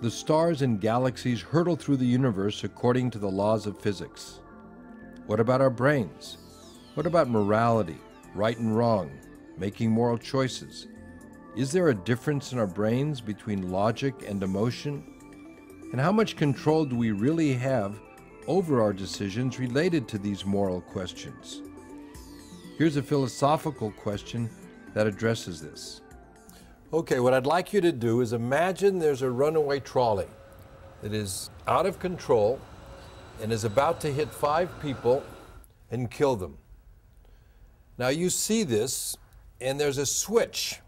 The stars and galaxies hurtle through the universe according to the laws of physics. What about our brains? What about morality, right and wrong, making moral choices? Is there a difference in our brains between logic and emotion? And how much control do we really have over our decisions related to these moral questions? Here's a philosophical question that addresses this. Okay, what I'd like you to do is imagine there's a runaway trolley that is out of control and is about to hit 5 people and kill them. Now you see this, and there's a switch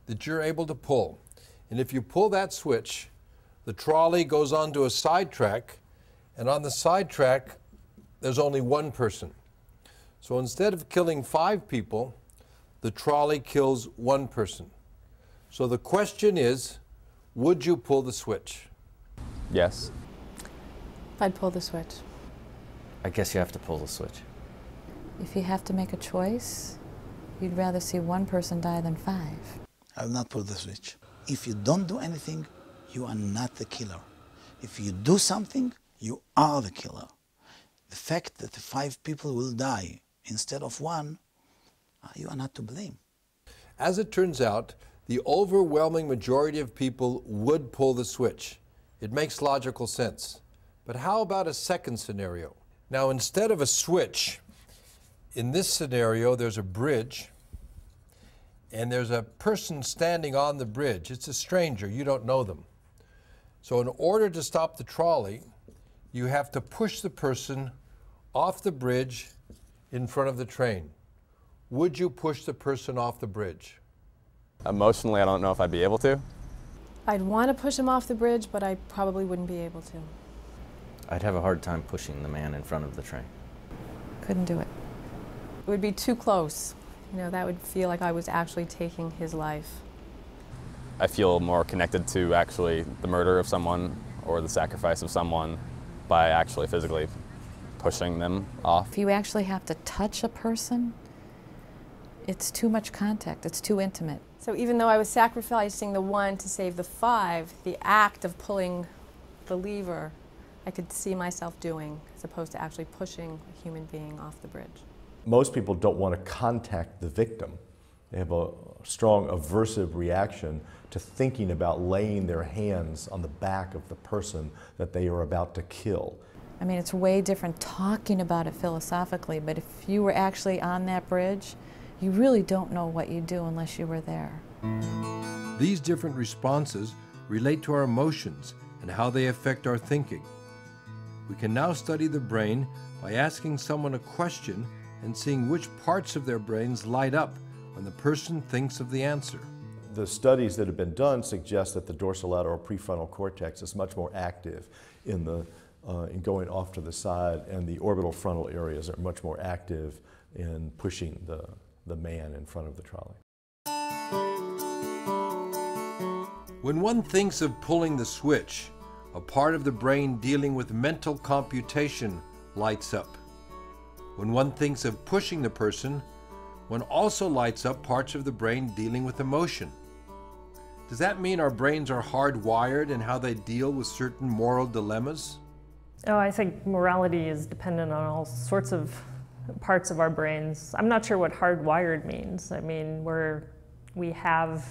that you're able to pull. And if you pull that switch, the trolley goes onto a sidetrack, and on the sidetrack, there's only one person. So instead of killing 5 people, the trolley kills 1 person. So the question is, would you pull the switch? Yes. I'd pull the switch. I guess you have to pull the switch. If you have to make a choice, you'd rather see 1 person die than 5. I will not pull the switch. If you don't do anything, you are not the killer. If you do something, you are the killer. The fact that 5 people will die instead of 1, you are not to blame. As it turns out, the overwhelming majority of people would pull the switch. It makes logical sense. But how about a second scenario? Now, instead of a switch, in this scenario, there's a bridge, and there's a person standing on the bridge. It's a stranger, you don't know them. So in order to stop the trolley, you have to push the person off the bridge in front of the train. Would you push the person off the bridge? Emotionally, I don't know if I'd be able to. I'd want to push him off the bridge, but I probably wouldn't be able to. I'd have a hard time pushing the man in front of the train. Couldn't do it. It would be too close. You know, that would feel like I was actually taking his life. I feel more connected to actually the murder of someone or the sacrifice of someone by actually physically pushing them off. If you actually have to touch a person, it's too much contact, it's too intimate. So even though I was sacrificing the 1 to save the 5, the act of pulling the lever, I could see myself doing, as opposed to actually pushing a human being off the bridge. Most people don't want to contact the victim. They have a strong aversive reaction to thinking about laying their hands on the back of the person that they are about to kill. I mean, it's way different talking about it philosophically, but if you were actually on that bridge, you really don't know what you'd do unless you were there. These different responses relate to our emotions and how they affect our thinking. We can now study the brain by asking someone a question and seeing which parts of their brains light up when the person thinks of the answer. The studies that have been done suggest that the dorsolateral prefrontal cortex is much more active in going off to the side, and the orbital frontal areas are much more active in pushing the man in front of the trolley. When one thinks of pulling the switch, a part of the brain dealing with mental computation lights up. When one thinks of pushing the person, one also lights up parts of the brain dealing with emotion. Does that mean our brains are hardwired in how they deal with certain moral dilemmas? Oh, I think morality is dependent on all sorts of parts of our brains. I'm not sure what hardwired means. I mean, we have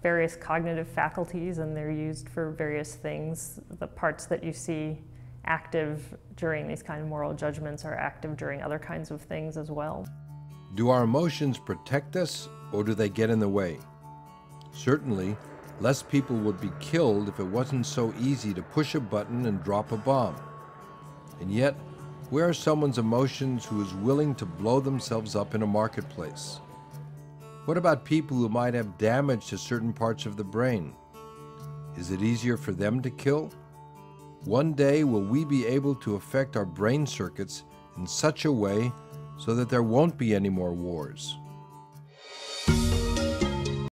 various cognitive faculties and they're used for various things. The parts that you see active during these kind of moral judgments are active during other kinds of things as well. Do our emotions protect us, or do they get in the way? Certainly, less people would be killed if it wasn't so easy to push a button and drop a bomb. And yet, where are someone's emotions who is willing to blow themselves up in a marketplace? What about people who might have damage to certain parts of the brain? Is it easier for them to kill? One day, will we be able to affect our brain circuits in such a way so that there won't be any more wars?